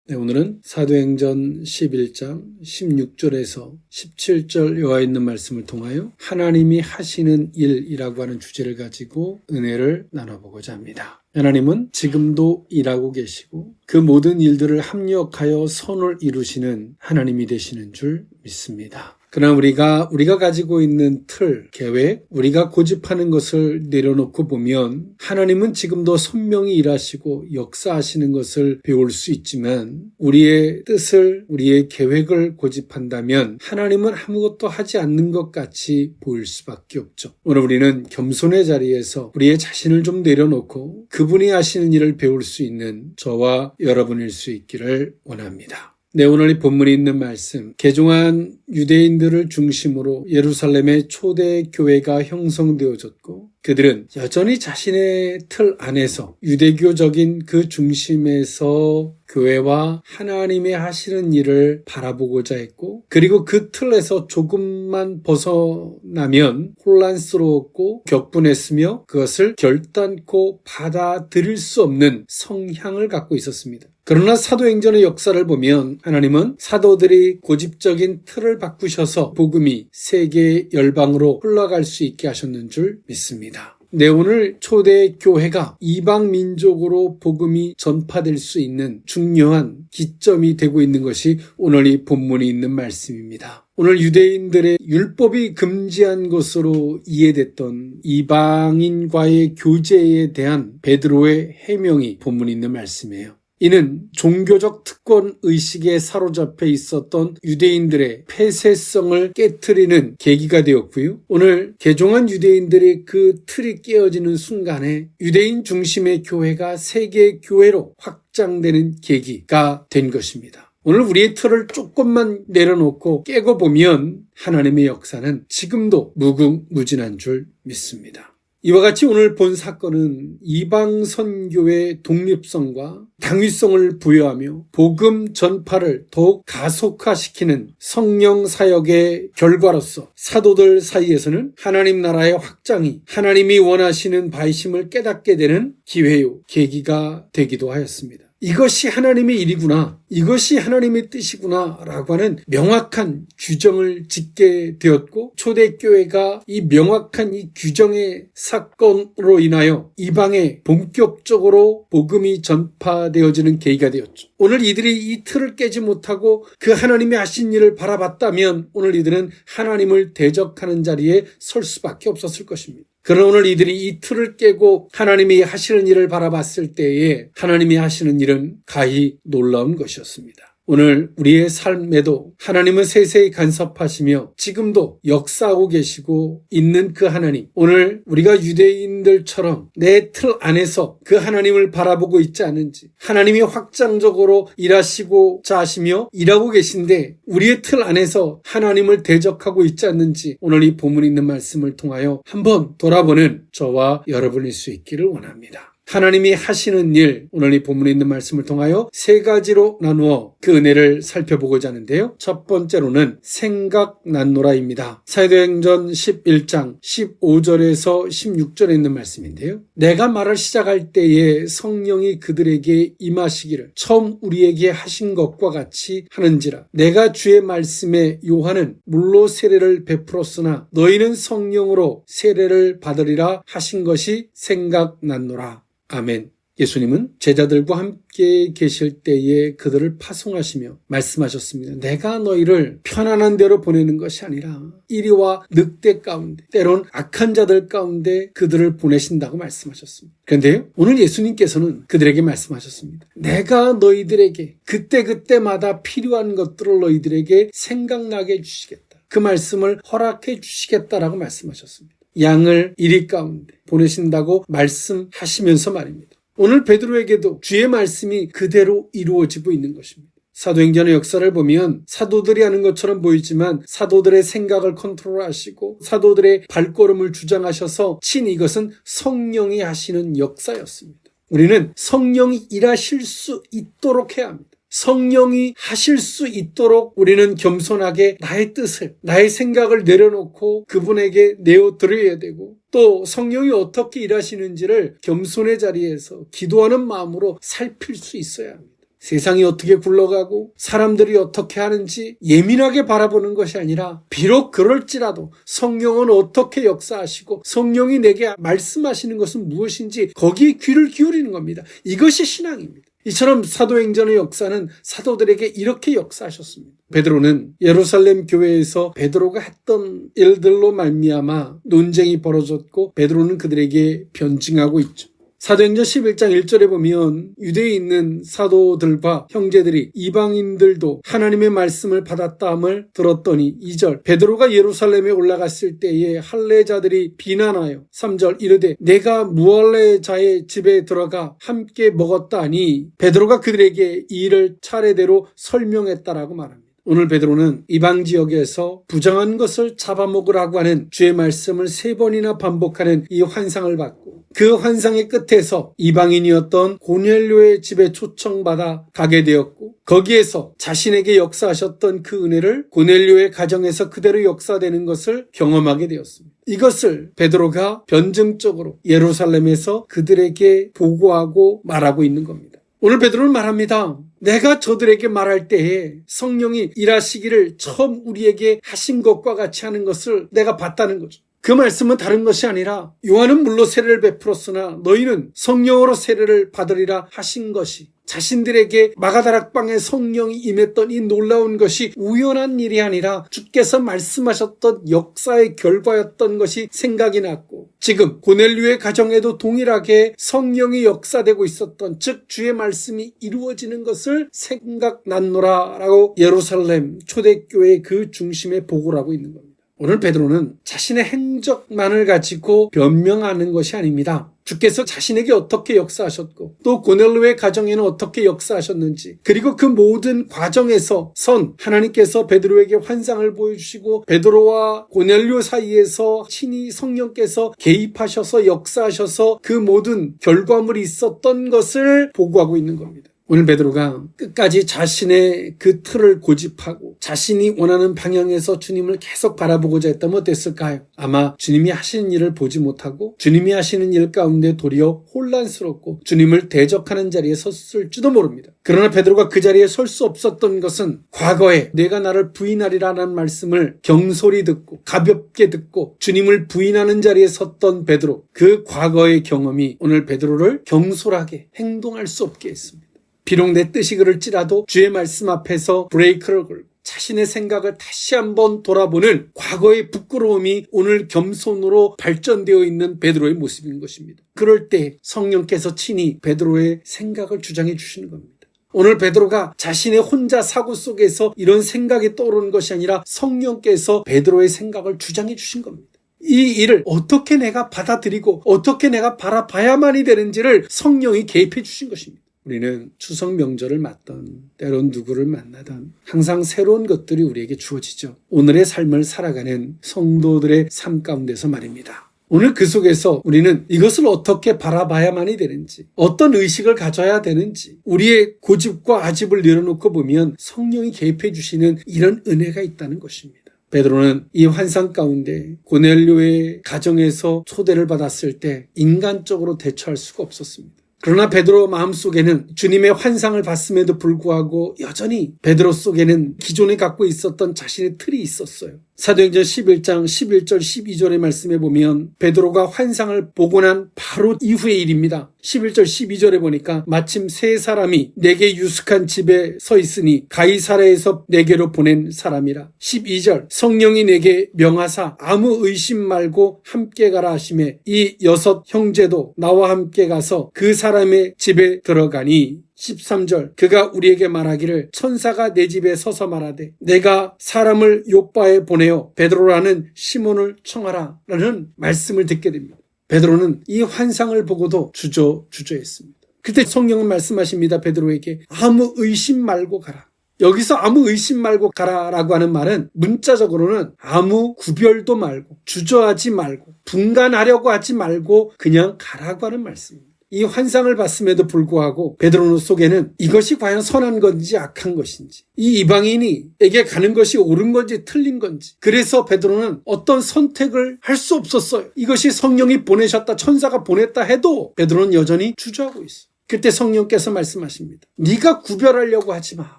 네, 오늘은 사도행전 11장 16절에서 17절에 있는 말씀을 통하여 하나님이 하시는 일이라고 하는 주제를 가지고 은혜를 나눠보고자 합니다. 하나님은 지금도 일하고 계시고 그 모든 일들을 합력하여 선을 이루시는 하나님이 되시는 줄 믿습니다. 그러나 우리가 가지고 있는 틀, 계획, 우리가 고집하는 것을 내려놓고 보면 하나님은 지금도 선명히 일하시고 역사하시는 것을 배울 수 있지만 우리의 뜻을, 우리의 계획을 고집한다면 하나님은 아무것도 하지 않는 것 같이 보일 수밖에 없죠. 오늘 우리는 겸손의 자리에서 우리의 자신을 좀 내려놓고 그분이 하시는 일을 배울 수 있는 저와 여러분일 수 있기를 원합니다. 네, 오늘 이 본문에 있는 말씀, 개종한 유대인들을 중심으로 예루살렘의 초대 교회가 형성되어졌고 그들은 여전히 자신의 틀 안에서 유대교적인 그 중심에서 교회와 하나님의 하시는 일을 바라보고자 했고 그리고 그 틀에서 조금만 벗어나면 혼란스러웠고 격분했으며 그것을 결단코 받아들일 수 없는 성향을 갖고 있었습니다. 그러나 사도행전의 역사를 보면 하나님은 사도들이 고집적인 틀을 바꾸셔서 복음이 세계 열방으로 흘러갈 수 있게 하셨는 줄 믿습니다. 네, 오늘 초대 교회가 이방 민족으로 복음이 전파될 수 있는 중요한 기점이 되고 있는 것이 오늘 이 본문에 있는 말씀입니다. 오늘 유대인들의 율법이 금지한 것으로 이해됐던 이방인과의 교제에 대한 베드로의 해명이 본문에 있는 말씀이에요. 이는 종교적 특권 의식에 사로잡혀 있었던 유대인들의 폐쇄성을 깨트리는 계기가 되었고요. 오늘 개종한 유대인들의 그 틀이 깨어지는 순간에 유대인 중심의 교회가 세계 교회로 확장되는 계기가 된 것입니다. 오늘 우리의 틀을 조금만 내려놓고 깨고 보면 하나님의 역사는 지금도 무궁무진한 줄 믿습니다. 이와 같이 오늘 본 사건은 이방 선교의 독립성과 당위성을 부여하며 복음 전파를 더욱 가속화시키는 성령 사역의 결과로서 사도들 사이에서는 하나님 나라의 확장이 하나님이 원하시는 바이심을 깨닫게 되는 기회요, 계기가 되기도 하였습니다. 이것이 하나님의 일이구나, 이것이 하나님의 뜻이구나 라고 하는 명확한 규정을 짓게 되었고 초대교회가 이 명확한 이 규정의 사건으로 인하여 이방에 본격적으로 복음이 전파되어지는 계기가 되었죠. 오늘 이들이 이 틀을 깨지 못하고 그 하나님이 하신 일을 바라봤다면 오늘 이들은 하나님을 대적하는 자리에 설 수밖에 없었을 것입니다. 그러나 오늘 이들이 이 틀을 깨고 하나님이 하시는 일을 바라봤을 때에 하나님이 하시는 일은 가히 놀라운 것이었습니다. 오늘 우리의 삶에도 하나님은 세세히 간섭하시며 지금도 역사하고 계시고 있는 그 하나님, 오늘 우리가 유대인들처럼 내 틀 안에서 그 하나님을 바라보고 있지 않은지, 하나님이 확장적으로 일하시고자 하시며 일하고 계신데 우리의 틀 안에서 하나님을 대적하고 있지 않는지 오늘 이 본문에 있는 말씀을 통하여 한번 돌아보는 저와 여러분일 수 있기를 원합니다. 하나님이 하시는 일, 오늘 이 본문에 있는 말씀을 통하여 세 가지로 나누어 그 은혜를 살펴보고자 하는데요. 첫 번째로는 생각났노라입니다. 사도행전 11장 15절에서 16절에 있는 말씀인데요. 내가 말을 시작할 때에 성령이 그들에게 임하시기를 처음 우리에게 하신 것과 같이 하는지라. 내가 주의 말씀에 요한은 물로 세례를 베풀었으나 너희는 성령으로 세례를 받으리라 하신 것이 생각났노라. 아멘. 예수님은 제자들과 함께 계실 때에 그들을 파송하시며 말씀하셨습니다. 내가 너희를 편안한 대로 보내는 것이 아니라 이리와 늑대 가운데 때론 악한 자들 가운데 그들을 보내신다고 말씀하셨습니다. 그런데요, 오늘 예수님께서는 그들에게 말씀하셨습니다. 내가 너희들에게 그때그때마다 필요한 것들을 너희들에게 생각나게 해주시겠다. 그 말씀을 허락해 주시겠다라고 말씀하셨습니다. 양을 이리 가운데 보내신다고 말씀하시면서 말입니다. 오늘 베드로에게도 주의 말씀이 그대로 이루어지고 있는 것입니다. 사도행전의 역사를 보면 사도들이 하는 것처럼 보이지만 사도들의 생각을 컨트롤하시고 사도들의 발걸음을 주장하셔서 친히 이것은 성령이 하시는 역사였습니다. 우리는 성령이 일하실 수 있도록 해야 합니다. 성령이 하실 수 있도록 우리는 겸손하게 나의 뜻을, 나의 생각을 내려놓고 그분에게 내어드려야 되고 또 성령이 어떻게 일하시는지를 겸손의 자리에서 기도하는 마음으로 살필 수 있어야 합니다. 세상이 어떻게 굴러가고 사람들이 어떻게 하는지 예민하게 바라보는 것이 아니라 비록 그럴지라도 성령은 어떻게 역사하시고 성령이 내게 말씀하시는 것은 무엇인지 거기에 귀를 기울이는 겁니다. 이것이 신앙입니다. 이처럼 사도행전의 역사는 사도들에게 이렇게 역사하셨습니다. 베드로는 예루살렘 교회에서 베드로가 했던 일들로 말미암아 논쟁이 벌어졌고 베드로는 그들에게 변증하고 있죠. 사도행전 11장 1절에 보면 유대에 있는 사도들과 형제들이 이방인들도 하나님의 말씀을 받았다함을 들었더니 2절 베드로가 예루살렘에 올라갔을 때에 할례자들이 비난하여 3절 이르되 내가 무할례자의 집에 들어가 함께 먹었다 하니 베드로가 그들에게 이 일을 차례대로 설명했다라고 말합니다. 오늘 베드로는 이방 지역에서 부정한 것을 잡아먹으라고 하는 주의 말씀을 3번이나 반복하는 이 환상을 받고 그 환상의 끝에서 이방인이었던 고넬료의 집에 초청받아 가게 되었고 거기에서 자신에게 역사하셨던 그 은혜를 고넬료의 가정에서 그대로 역사되는 것을 경험하게 되었습니다. 이것을 베드로가 변증적으로 예루살렘에서 그들에게 보고하고 말하고 있는 겁니다. 오늘 베드로는 말합니다. 내가 저들에게 말할 때에 성령이 일하시기를 처음 우리에게 하신 것과 같이 하는 것을 내가 봤다는 거죠. 그 말씀은 다른 것이 아니라 요한은 물로 세례를 베풀었으나 너희는 성령으로 세례를 받으리라 하신 것이 자신들에게 마가다락방에 성령이 임했던 이 놀라운 것이 우연한 일이 아니라 주께서 말씀하셨던 역사의 결과였던 것이 생각이 났고 지금 고넬료의 가정에도 동일하게 성령이 역사되고 있었던 즉 주의 말씀이 이루어지는 것을 생각났노라라고 예루살렘 초대교회의 그 중심에 보고를 하고 있는 겁니다. 오늘 베드로는 자신의 행적만을 가지고 변명하는 것이 아닙니다. 주께서 자신에게 어떻게 역사하셨고 또 고넬료의 가정에는 어떻게 역사하셨는지 그리고 그 모든 과정에서 하나님께서 베드로에게 환상을 보여주시고 베드로와 고넬료 사이에서 친히 성령께서 개입하셔서 역사하셔서 그 모든 결과물이 있었던 것을 보고하고 있는 겁니다. 오늘 베드로가 끝까지 자신의 그 틀을 고집하고 자신이 원하는 방향에서 주님을 계속 바라보고자 했다면 어땠을까요? 아마 주님이 하시는 일을 보지 못하고 주님이 하시는 일 가운데 도리어 혼란스럽고 주님을 대적하는 자리에 섰을지도 모릅니다. 그러나 베드로가 그 자리에 설 수 없었던 것은 과거에 내가 나를 부인하리라는 말씀을 경솔히 듣고 가볍게 듣고 주님을 부인하는 자리에 섰던 베드로 그 과거의 경험이 오늘 베드로를 경솔하게 행동할 수 없게 했습니다. 비록 내 뜻이 그럴지라도 주의 말씀 앞에서 브레이크를 걸고 자신의 생각을 다시 한번 돌아보는 과거의 부끄러움이 오늘 겸손으로 발전되어 있는 베드로의 모습인 것입니다. 그럴 때 성령께서 친히 베드로의 생각을 주장해 주시는 겁니다. 오늘 베드로가 자신의 혼자 사고 속에서 이런 생각이 떠오르는 것이 아니라 성령께서 베드로의 생각을 주장해 주신 겁니다. 이 일을 어떻게 내가 받아들이고 어떻게 내가 바라봐야만이 되는지를 성령이 개입해 주신 것입니다. 우리는 추석 명절을 맞던 때론 누구를 만나던 항상 새로운 것들이 우리에게 주어지죠. 오늘의 삶을 살아가는 성도들의 삶 가운데서 말입니다. 오늘 그 속에서 우리는 이것을 어떻게 바라봐야만이 되는지 어떤 의식을 가져야 되는지 우리의 고집과 아집을 내려놓고 보면 성령이 개입해 주시는 이런 은혜가 있다는 것입니다. 베드로는 이 환상 가운데 고넬료의 가정에서 초대를 받았을 때 인간적으로 대처할 수가 없었습니다. 그러나 베드로 마음속에는 주님의 환상을 봤음에도 불구하고 여전히 베드로 속에는 기존에 갖고 있었던 자신의 틀이 있었어요. 사도행전 11장 11절 12절의 말씀에 보면 베드로가 환상을 보고 난 바로 이후의 일입니다. 11절 12절에 보니까 마침 세 사람이 내게 유숙한 집에 서 있으니 가이사랴에서 내게로 보낸 사람이라. 12절 성령이 내게 명하사 아무 의심 말고 함께 가라 하시매 이 6 형제도 나와 함께 가서 그 사람의 집에 들어가니 13절 그가 우리에게 말하기를 천사가 내 집에 서서 말하되 내가 사람을 요빠에 보내어 베드로라는 시몬을 청하라 라는 말씀을 듣게 됩니다. 베드로는 이 환상을 보고도 주저했습니다. 그때 성령은 말씀하십니다. 베드로에게 아무 의심 말고 가라. 여기서 아무 의심 말고 가라라고 하는 말은 문자적으로는 아무 구별도 말고 주저하지 말고 분간하려고 하지 말고 그냥 가라고 하는 말씀입니다. 이 환상을 봤음에도 불구하고 베드로 속에는 이것이 과연 선한 건지 악한 것인지 이 이방인에게 가는 것이 옳은 건지 틀린 건지 그래서 베드로는 어떤 선택을 할 수 없었어요. 이것이 성령이 보내셨다 천사가 보냈다 해도 베드로는 여전히 주저하고 있어요. 그때 성령께서 말씀하십니다. 네가 구별하려고 하지 마.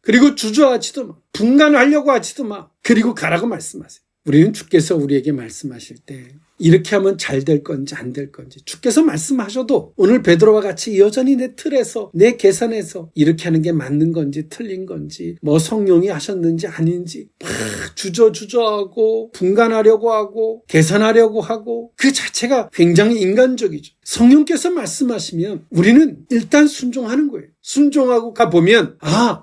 그리고 주저하지도 마. 분간하려고 하지도 마. 그리고 가라고 말씀하세요. 우리는 주께서 우리에게 말씀하실 때 이렇게 하면 잘 될 건지 안 될 건지 주께서 말씀하셔도 오늘 베드로와 같이 여전히 내 틀에서 내 계산에서 이렇게 하는 게 맞는 건지 틀린 건지 뭐 성령이 하셨는지 아닌지 막 주저하고 분간하려고 하고 계산하려고 하고 그 자체가 굉장히 인간적이죠. 성령께서 말씀하시면 우리는 일단 순종하는 거예요. 순종하고 가보면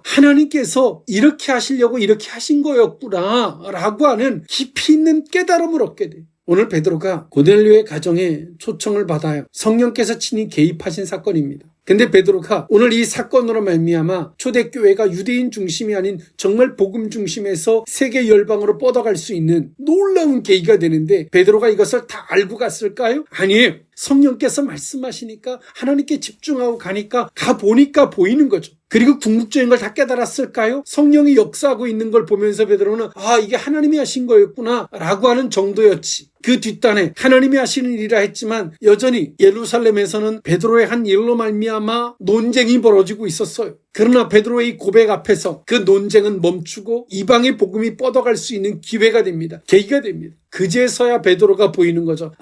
하나님께서 이렇게 하시려고 이렇게 하신 거였구나 라고 하는 깊이 있는 깨달음을 얻게 돼요. 오늘 베드로가 고넬료의 가정에 초청을 받아요. 성령께서 친히 개입하신 사건입니다. 근데 베드로가 오늘 이 사건으로 말미암아 초대교회가 유대인 중심이 아닌 정말 복음 중심에서 세계 열방으로 뻗어갈 수 있는 놀라운 계기가 되는데 베드로가 이것을 다 알고 갔을까요? 아니에요. 성령께서 말씀하시니까 하나님께 집중하고 가니까 가보니까 보이는 거죠. 그리고 궁극적인 걸 다 깨달았을까요? 성령이 역사하고 있는 걸 보면서 베드로는 이게 하나님이 하신 거였구나 라고 하는 정도였지. 그 뒷단에 하나님이 하시는 일이라 했지만 여전히 예루살렘에서는 베드로의 한 일로 말미암아 논쟁이 벌어지고 있었어요. 그러나 베드로의 이 고백 앞에서 그 논쟁은 멈추고 이방의 복음이 뻗어갈 수 있는 기회가 됩니다. 계기가 됩니다. 그제서야 베드로가 보이는 거죠.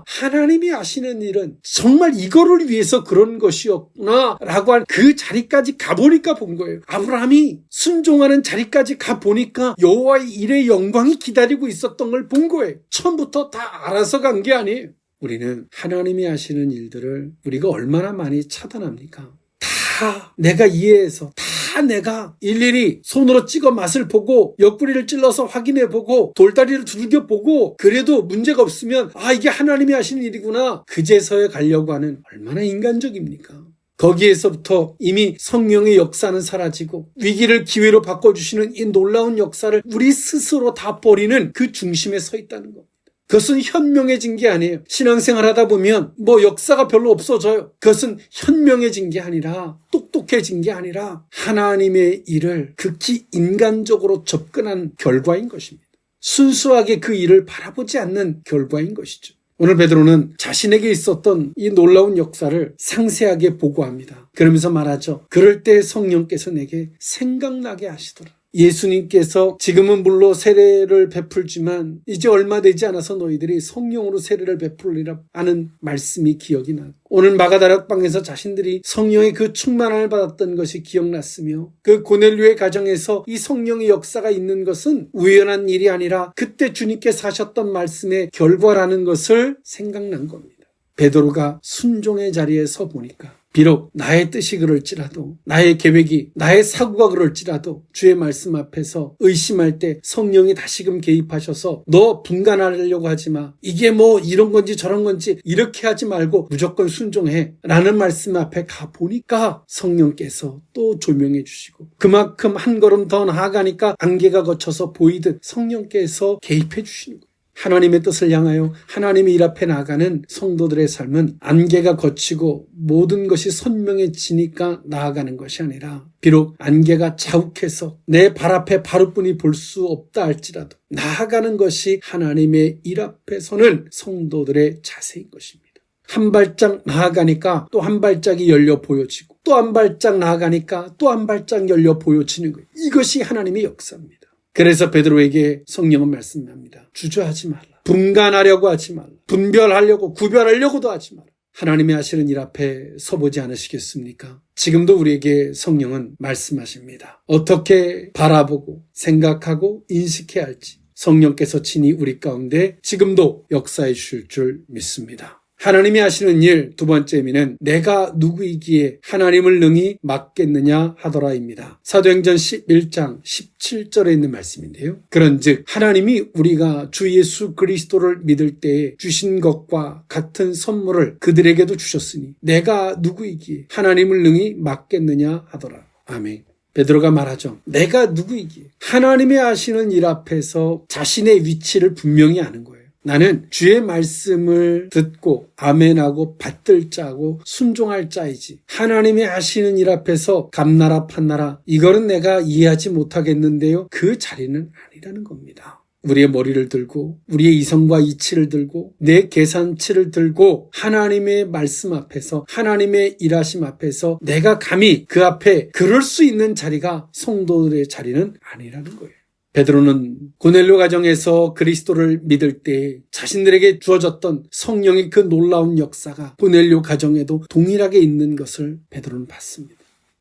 하나님이 하시는 일은 정말 이거를 위해서 그런 것이었구나 라고 한 그 자리까지 가보니까 본 거예요. 아브라함이 순종하는 자리까지 가보니까 여호와의 일의 영광이 기다리고 있었던 걸 본 거예요. 처음부터 다 알아서 간 게 아니에요. 우리는 하나님이 하시는 일들을 우리가 얼마나 많이 차단합니까? 다 내가 이해해서 다 내가 일일이 손으로 찍어 맛을 보고 옆구리를 찔러서 확인해보고 돌다리를 두들겨보고 그래도 문제가 없으면 이게 하나님이 하시는 일이구나 그제서야 가려고 하는 얼마나 인간적입니까? 거기에서부터 이미 성령의 역사는 사라지고 위기를 기회로 바꿔주시는 이 놀라운 역사를 우리 스스로 다 버리는 그 중심에 서 있다는 겁니다. 그것은 현명해진 게 아니에요. 신앙생활 하다 보면 역사가 별로 없어져요. 그것은 현명해진 게 아니라 똑똑해진 게 아니라 하나님의 일을 극히 인간적으로 접근한 결과인 것입니다. 순수하게 그 일을 바라보지 않는 결과인 것이죠. 오늘 베드로는 자신에게 있었던 이 놀라운 역사를 상세하게 보고합니다. 그러면서 말하죠. 그럴 때 성령께서 내게 생각나게 하시더라. 예수님께서 지금은 물로 세례를 베풀지만 이제 얼마 되지 않아서 너희들이 성령으로 세례를 베풀리라 하는 말씀이 기억이 나고 오늘 마가다락방에서 자신들이 성령의 그 충만함을 받았던 것이 기억났으며 그 고넬료의 가정에서 이 성령의 역사가 있는 것은 우연한 일이 아니라 그때 주님께서 하셨던 말씀의 결과라는 것을 생각난 겁니다. 베드로가 순종의 자리에 서 보니까 비록 나의 뜻이 그럴지라도 나의 계획이 나의 사고가 그럴지라도 주의 말씀 앞에서 의심할 때 성령이 다시금 개입하셔서 너 분간하려고 하지 마. 이게 이런 건지 저런 건지 이렇게 하지 말고 무조건 순종해 라는 말씀 앞에 가보니까 성령께서 또 조명해 주시고 그만큼 한 걸음 더 나아가니까 안개가 거쳐서 보이듯 성령께서 개입해 주시는 거예요. 하나님의 뜻을 향하여 하나님의 일 앞에 나아가는 성도들의 삶은 안개가 거치고 모든 것이 선명해지니까 나아가는 것이 아니라 비록 안개가 자욱해서 내 발 앞에 바로뿐이 볼 수 없다 할지라도 나아가는 것이 하나님의 일 앞에 서는 성도들의 자세인 것입니다. 한 발짝 나아가니까 또 한 발짝이 열려 보여지고 또 한 발짝 나아가니까 또 한 발짝 열려 보여지는 거예요. 이것이 하나님의 역사입니다. 그래서 베드로에게 성령은 말씀합니다. 주저하지 말라. 분간하려고 하지 말라. 분별하려고 구별하려고도 하지 말라. 하나님이 하시는 일 앞에 서보지 않으시겠습니까? 지금도 우리에게 성령은 말씀하십니다. 어떻게 바라보고 생각하고 인식해야 할지 성령께서 친히 우리 가운데 지금도 역사해 주실 줄 믿습니다. 하나님이 하시는 일 두 번째 의미는 내가 누구이기에 하나님을 능히 맡겠느냐 하더라입니다. 사도행전 11장 17절에 있는 말씀인데요. 그런즉 하나님이 우리가 주 예수 그리스도를 믿을 때에 주신 것과 같은 선물을 그들에게도 주셨으니 내가 누구이기에 하나님을 능히 맡겠느냐 하더라. 아멘. 베드로가 말하죠. 내가 누구이기에 하나님이 하시는 일 앞에서 자신의 위치를 분명히 아는 거예요. 나는 주의 말씀을 듣고 아멘하고 받들 자고 순종할 자이지 하나님이 하시는 일 앞에서 감나라 판나라 이거는 내가 이해하지 못하겠는데요. 그 자리는 아니라는 겁니다. 우리의 머리를 들고 우리의 이성과 이치를 들고 내 계산치를 들고 하나님의 말씀 앞에서 하나님의 일하심 앞에서 내가 감히 그 앞에 그럴 수 있는 자리가 성도들의 자리는 아니라는 거예요. 베드로는 고넬료 가정에서 그리스도를 믿을 때 자신들에게 주어졌던 성령의 그 놀라운 역사가 고넬료 가정에도 동일하게 있는 것을 베드로는 봤습니다.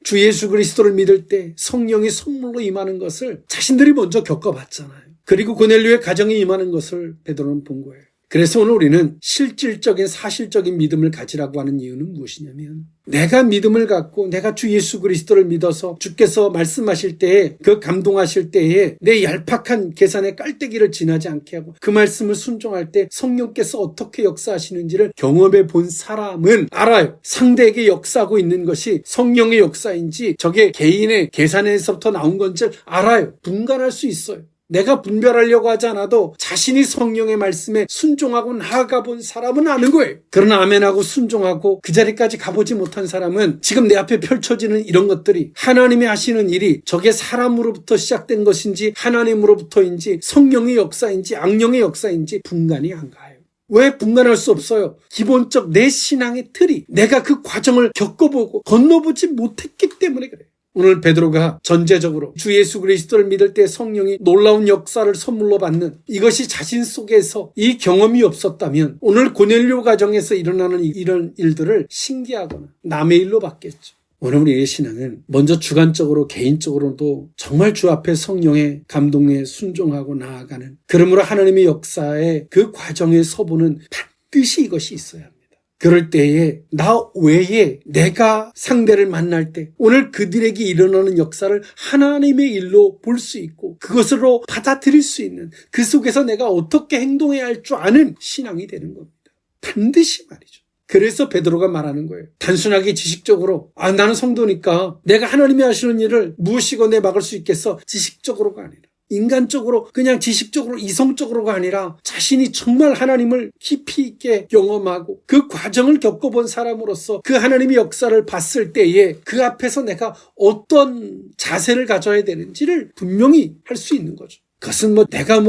주 예수 그리스도를 믿을 때 성령이 선물로 임하는 것을 자신들이 먼저 겪어봤잖아요. 그리고 고넬료의 가정이 임하는 것을 베드로는 본 거예요. 그래서 오늘 우리는 실질적인 사실적인 믿음을 가지라고 하는 이유는 무엇이냐면 내가 믿음을 갖고 내가 주 예수 그리스도를 믿어서 주께서 말씀하실 때에 그 감동하실 때에 내 얄팍한 계산의 깔때기를 지나지 않게 하고 그 말씀을 순종할 때 성령께서 어떻게 역사하시는지를 경험해 본 사람은 알아요. 상대에게 역사하고 있는 것이 성령의 역사인지 저게 개인의 계산에서부터 나온 건지 알아요. 분간할 수 있어요. 내가 분별하려고 하지 않아도 자신이 성령의 말씀에 순종하고 나아가 본 사람은 아는 거예요. 그러나 아멘하고 순종하고 그 자리까지 가보지 못한 사람은 지금 내 앞에 펼쳐지는 이런 것들이 하나님이 하시는 일이 저게 사람으로부터 시작된 것인지 하나님으로부터인지 성령의 역사인지 악령의 역사인지 분간이 안 가요. 왜 분간할 수 없어요? 기본적 내 신앙의 틀이 내가 그 과정을 겪어보고 건너보지 못했기 때문에 그래요. 오늘 베드로가 전제적으로 주 예수 그리스도를 믿을 때 성령이 놀라운 역사를 선물로 받는 이것이 자신 속에서 이 경험이 없었다면 오늘 고넬료 가정에서 일어나는 이런 일들을 신기하거나 남의 일로 봤겠죠. 오늘 우리의 신앙은 먼저 주관적으로 개인적으로도 정말 주 앞에 성령의 감동에 순종하고 나아가는 그러므로 하나님의 역사의 그 과정에 서보는 반드시 이것이 있어야 합니다. 그럴 때에 나 외에 내가 상대를 만날 때 오늘 그들에게 일어나는 역사를 하나님의 일로 볼 수 있고 그것으로 받아들일 수 있는 그 속에서 내가 어떻게 행동해야 할 줄 아는 신앙이 되는 겁니다. 반드시 말이죠. 그래서 베드로가 말하는 거예요. 단순하게 지식적으로 나는 성도니까 내가 하나님이 하시는 일을 무엇이고 내 막을 수 있겠어. 지식적으로가 아니라. 인간적으로 그냥 지식적으로 이성적으로가 아니라 자신이 정말 하나님을 깊이 있게 경험하고 그 과정을 겪어본 사람으로서 그 하나님의 역사를 봤을 때에 그 앞에서 내가 어떤 자세를 가져야 되는지를 분명히 할 수 있는 거죠. 그것은 내가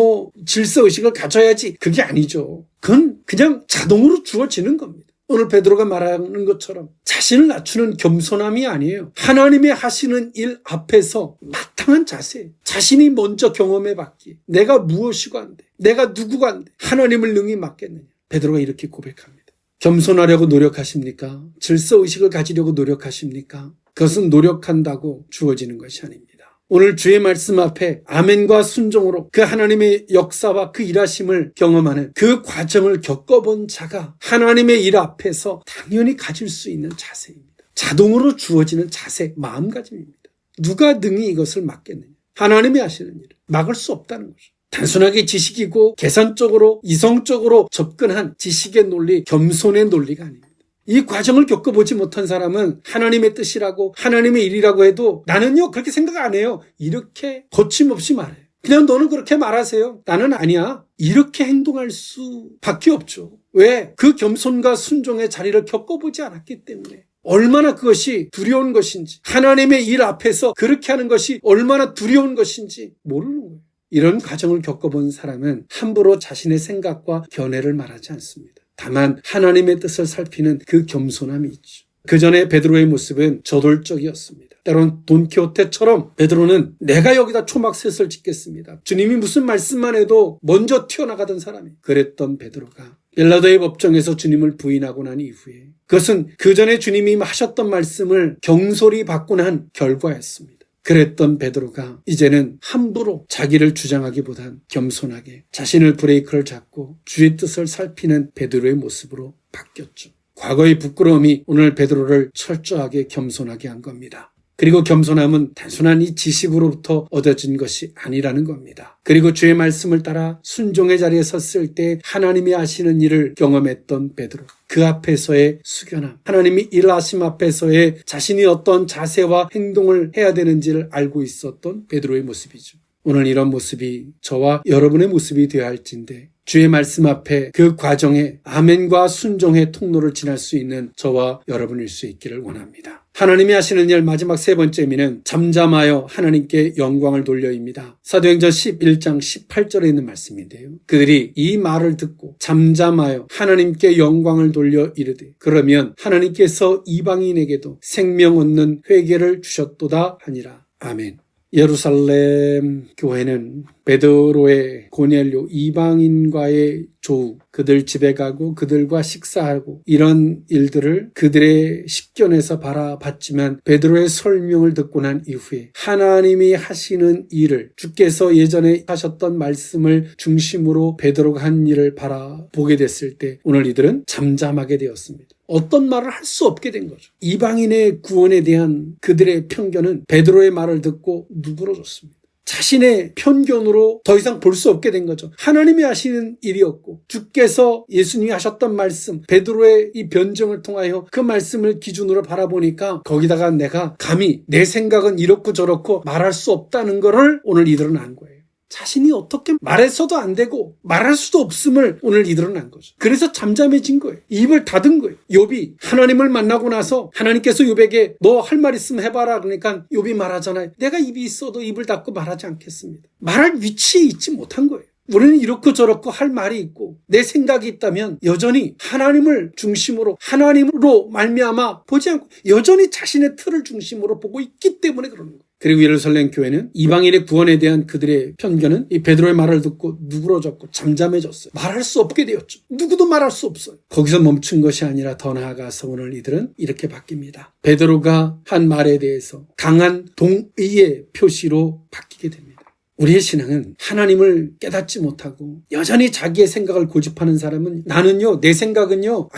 질서의식을 가져야지 그게 아니죠. 그건 그냥 자동으로 주어지는 겁니다. 오늘 베드로가 말하는 것처럼 자신을 낮추는 겸손함이 아니에요. 하나님이 하시는 일 앞에서 마땅한 자세. 자신이 먼저 경험해봤기에 내가 무엇이고 한데 내가 누구가 한데 하나님을 능히 맡겠느냐. 베드로가 이렇게 고백합니다. 겸손하려고 노력하십니까? 질서의식을 가지려고 노력하십니까? 그것은 노력한다고 주어지는 것이 아닙니다. 오늘 주의 말씀 앞에 아멘과 순종으로 그 하나님의 역사와 그 일하심을 경험하는 그 과정을 겪어본 자가 하나님의 일 앞에서 당연히 가질 수 있는 자세입니다. 자동으로 주어지는 자세, 마음가짐입니다. 누가 능히 이것을 막겠느냐. 하나님이 하시는 일을 막을 수 없다는 거죠. 단순하게 지식이고 계산적으로 이성적으로 접근한 지식의 논리, 겸손의 논리가 아닙니다. 이 과정을 겪어보지 못한 사람은 하나님의 뜻이라고 하나님의 일이라고 해도 나는요 그렇게 생각 안 해요. 이렇게 거침없이 말해요. 그냥 너는 그렇게 말하세요. 나는 아니야. 이렇게 행동할 수밖에 없죠. 왜? 그 겸손과 순종의 자리를 겪어보지 않았기 때문에. 얼마나 그것이 두려운 것인지 하나님의 일 앞에서 그렇게 하는 것이 얼마나 두려운 것인지 모르는 거예요. 이런 과정을 겪어본 사람은 함부로 자신의 생각과 견해를 말하지 않습니다. 다만 하나님의 뜻을 살피는 그 겸손함이 있죠. 그 전에 베드로의 모습은 저돌적이었습니다. 때론 돈키호테처럼 베드로는 내가 여기다 초막셋을 짓겠습니다. 주님이 무슨 말씀만 해도 먼저 튀어나가던 사람이 그랬던 베드로가 빌라도의 법정에서 주님을 부인하고 난 이후에 그것은 그 전에 주님이 하셨던 말씀을 경솔히 받고 난 결과였습니다. 그랬던 베드로가 이제는 함부로 자기를 주장하기보단 겸손하게 자신의 브레이크를 잡고 주의 뜻을 살피는 베드로의 모습으로 바뀌었죠. 과거의 부끄러움이 오늘 베드로를 철저하게 겸손하게 한 겁니다. 그리고 겸손함은 단순한 이 지식으로부터 얻어진 것이 아니라는 겁니다. 그리고 주의 말씀을 따라 순종의 자리에 섰을 때 하나님이 하시는 일을 경험했던 베드로. 그 앞에서의 숙연함, 하나님이 일하심 앞에서의 자신이 어떤 자세와 행동을 해야 되는지를 알고 있었던 베드로의 모습이죠. 오늘 이런 모습이 저와 여러분의 모습이 되어야 할진데 주의 말씀 앞에 그 과정에 아멘과 순종의 통로를 지날 수 있는 저와 여러분일 수 있기를 원합니다. 하나님이 하시는 일 마지막 세 번째 의미는 잠잠하여 하나님께 영광을 돌려입니다. 사도행전 11장 18절에 있는 말씀인데요. 그들이 이 말을 듣고 잠잠하여 하나님께 영광을 돌려 이르되 그러면 하나님께서 이방인에게도 생명 얻는 회개를 주셨도다 하니라. 아멘. 예루살렘 교회는 베드로의 고넬료 이방인과의 조우, 그들 집에 가고 그들과 식사하고 이런 일들을 그들의 식견에서 바라봤지만 베드로의 설명을 듣고 난 이후에 하나님이 하시는 일을 주께서 예전에 하셨던 말씀을 중심으로 베드로가 한 일을 바라보게 됐을 때 오늘 이들은 잠잠하게 되었습니다. 어떤 말을 할 수 없게 된 거죠. 이방인의 구원에 대한 그들의 편견은 베드로의 말을 듣고 누그러졌습니다. 자신의 편견으로 더 이상 볼 수 없게 된 거죠. 하나님이 하시는 일이었고 주께서 예수님이 하셨던 말씀, 베드로의 이 변증을 통하여 그 말씀을 기준으로 바라보니까 거기다가 내가 감히 내 생각은 이렇고 저렇고 말할 수 없다는 거를 오늘 이들은 안 거예요. 자신이 어떻게 말해서도 안 되고 말할 수도 없음을 오늘 이들은 안 거죠. 그래서 잠잠해진 거예요. 입을 닫은 거예요. 욥이 하나님을 만나고 나서 하나님께서 욥에게 너 할 말 있으면 해봐라 그러니까 욥이 말하잖아요. 내가 입이 있어도 입을 닫고 말하지 않겠습니다. 말할 위치에 있지 못한 거예요. 우리는 이렇고 저렇고 할 말이 있고 내 생각이 있다면 여전히 하나님을 중심으로 하나님으로 말미암아 보지 않고 여전히 자신의 틀을 중심으로 보고 있기 때문에 그러는 거예요. 그리고 예루살렘 교회는 이방인의 구원에 대한 그들의 편견은 이 베드로의 말을 듣고 누그러졌고 잠잠해졌어요. 말할 수 없게 되었죠. 누구도 말할 수 없어요. 거기서 멈춘 것이 아니라 더 나아가서 오늘 이들은 이렇게 바뀝니다. 베드로가 한 말에 대해서 강한 동의의 표시로 바뀌게 됩니다. 우리의 신앙은 하나님을 깨닫지 못하고 여전히 자기의 생각을 고집하는 사람은 나는요, 내 생각은요,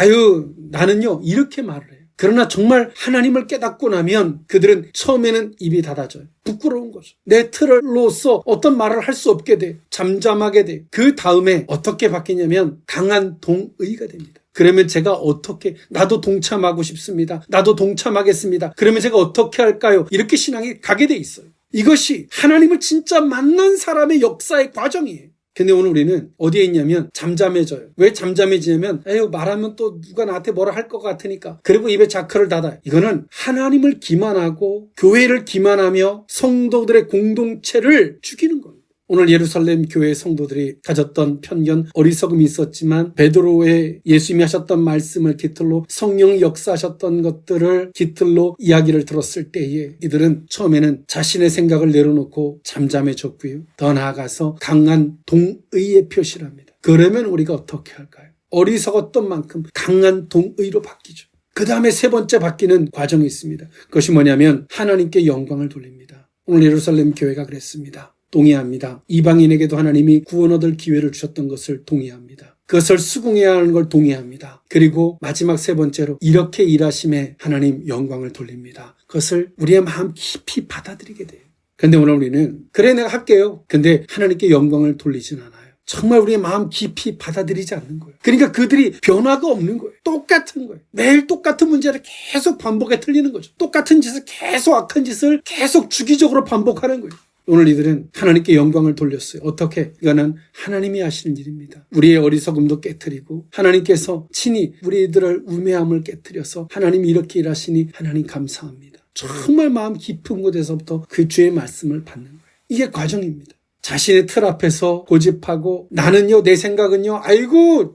나는요 이렇게 말을 해요. 그러나 정말 하나님을 깨닫고 나면 그들은 처음에는 입이 닫아져요. 부끄러운 거죠. 내 틀로서 어떤 말을 할 수 없게 돼. 잠잠하게 돼. 그 다음에 어떻게 바뀌냐면 강한 동의가 됩니다. 그러면 제가 어떻게 나도 동참하고 싶습니다. 나도 동참하겠습니다. 그러면 제가 어떻게 할까요? 이렇게 신앙이 가게 돼 있어요. 이것이 하나님을 진짜 만난 사람의 역사의 과정이에요. 근데 오늘 우리는 어디에 있냐면 잠잠해져요. 왜 잠잠해지냐면 말하면 또 누가 나한테 뭐라 할 것 같으니까. 그리고 입에 자크를 닫아요. 이거는 하나님을 기만하고 교회를 기만하며 성도들의 공동체를 죽이는 겁니다. 오늘 예루살렘 교회 성도들이 가졌던 편견, 어리석음이 있었지만 베드로의 예수님이 하셨던 말씀을 깃들로 성령이 역사하셨던 것들을 깃들로 이야기를 들었을 때에 이들은 처음에는 자신의 생각을 내려놓고 잠잠해졌고요. 더 나아가서 강한 동의의 표시를 합니다. 그러면 우리가 어떻게 할까요? 어리석었던 만큼 강한 동의로 바뀌죠. 그 다음에 세 번째 바뀌는 과정이 있습니다. 그것이 뭐냐면 하나님께 영광을 돌립니다. 오늘 예루살렘 교회가 그랬습니다. 동의합니다. 이방인에게도 하나님이 구원 얻을 기회를 주셨던 것을 동의합니다. 그것을 수긍해야 하는 걸 동의합니다. 그리고 마지막 세 번째로 이렇게 일하심에 하나님 영광을 돌립니다. 그것을 우리의 마음 깊이 받아들이게 돼요. 근데 오늘 우리는 그래 내가 할게요. 근데 하나님께 영광을 돌리진 않아요. 정말 우리의 마음 깊이 받아들이지 않는 거예요. 그러니까 그들이 변화가 없는 거예요. 똑같은 거예요. 매일 똑같은 문제를 계속 반복해 틀리는 거죠. 똑같은 짓을 계속 악한 짓을 계속 주기적으로 반복하는 거예요. 오늘 이들은 하나님께 영광을 돌렸어요. 어떻게? 이거는 하나님이 하시는 일입니다. 우리의 어리석음도 깨트리고 하나님께서 친히 우리들을 우매함을 깨트려서 하나님이 이렇게 일하시니 하나님 감사합니다. 정말 마음 깊은 곳에서부터 그 주의 말씀을 받는 거예요. 이게 과정입니다. 자신의 틀 앞에서 고집하고 나는요, 내 생각은요,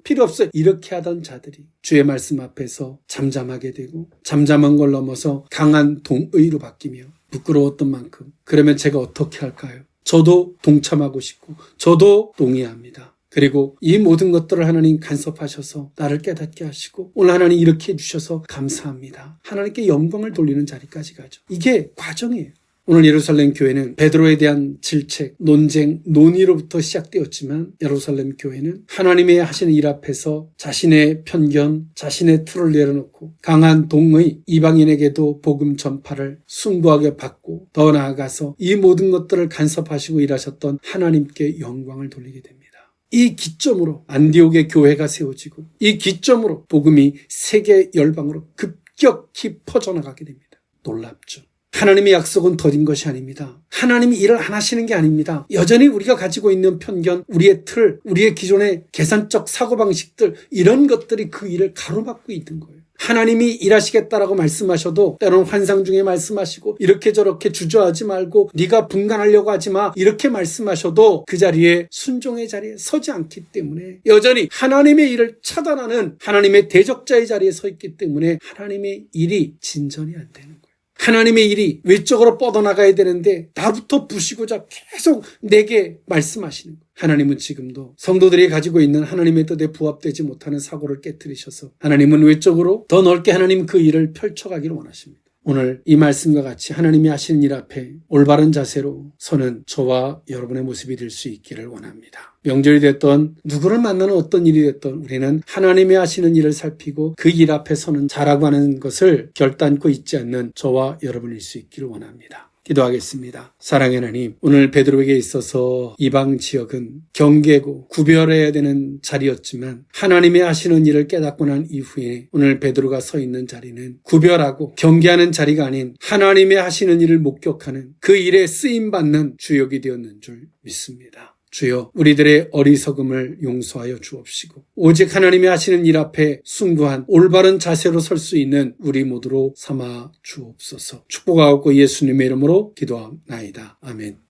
필요 없어요. 이렇게 하던 자들이 주의 말씀 앞에서 잠잠하게 되고 잠잠한 걸 넘어서 강한 동의로 바뀌며 부끄러웠던 만큼 그러면 제가 어떻게 할까요? 저도 동참하고 싶고 저도 동의합니다. 그리고 이 모든 것들을 하나님 간섭하셔서 나를 깨닫게 하시고 오늘 하나님 이렇게 해주셔서 감사합니다. 하나님께 영광을 돌리는 자리까지 가죠. 이게 과정이에요. 오늘 예루살렘 교회는 베드로에 대한 질책, 논쟁, 논의로부터 시작되었지만 예루살렘 교회는 하나님의 하시는 일 앞에서 자신의 편견, 자신의 틀을 내려놓고 강한 동의, 이방인에게도 복음 전파를 숭고하게 받고 더 나아가서 이 모든 것들을 간섭하시고 일하셨던 하나님께 영광을 돌리게 됩니다. 이 기점으로 안디옥의 교회가 세워지고 이 기점으로 복음이 세계 열방으로 급격히 퍼져나가게 됩니다. 놀랍죠. 하나님의 약속은 더딘 것이 아닙니다. 하나님이 일을 안 하시는 게 아닙니다. 여전히 우리가 가지고 있는 편견, 우리의 틀, 우리의 기존의 계산적 사고방식들 이런 것들이 그 일을 가로막고 있는 거예요. 하나님이 일하시겠다라고 말씀하셔도 때로는 환상 중에 말씀하시고 이렇게 저렇게 주저하지 말고 네가 분간하려고 하지 마 이렇게 말씀하셔도 그 자리에 순종의 자리에 서지 않기 때문에 여전히 하나님의 일을 차단하는 하나님의 대적자의 자리에 서 있기 때문에 하나님의 일이 진전이 안 되는 거예요. 하나님의 일이 외적으로 뻗어나가야 되는데 나부터 부시고자 계속 내게 말씀하시는 거예요. 하나님은 지금도 성도들이 가지고 있는 하나님의 뜻에 부합되지 못하는 사고를 깨트리셔서 하나님은 외적으로 더 넓게 하나님 그 일을 펼쳐가기를 원하십니다. 오늘 이 말씀과 같이 하나님이 하시는 일 앞에 올바른 자세로 서는 저와 여러분의 모습이 될 수 있기를 원합니다. 명절이 됐던 누구를 만나는 어떤 일이 됐던 우리는 하나님이 하시는 일을 살피고 그 일 앞에 서는 자라고 하는 것을 결단코 잊지 않는 저와 여러분일 수 있기를 원합니다. 기도하겠습니다. 사랑의 하나님, 오늘 베드로에게 있어서 이방 지역은 경계고 구별해야 되는 자리였지만 하나님이 하시는 일을 깨닫고 난 이후에 오늘 베드로가 서 있는 자리는 구별하고 경계하는 자리가 아닌 하나님이 하시는 일을 목격하는 그 일에 쓰임받는 주역이 되었는 줄 믿습니다. 주여, 우리들의 어리석음을 용서하여 주옵시고 오직 하나님이 하시는 일 앞에 숭고한 올바른 자세로 설 수 있는 우리 모두로 삼아 주옵소서. 축복하옵고 예수님의 이름으로 기도하옵나이다. 아멘.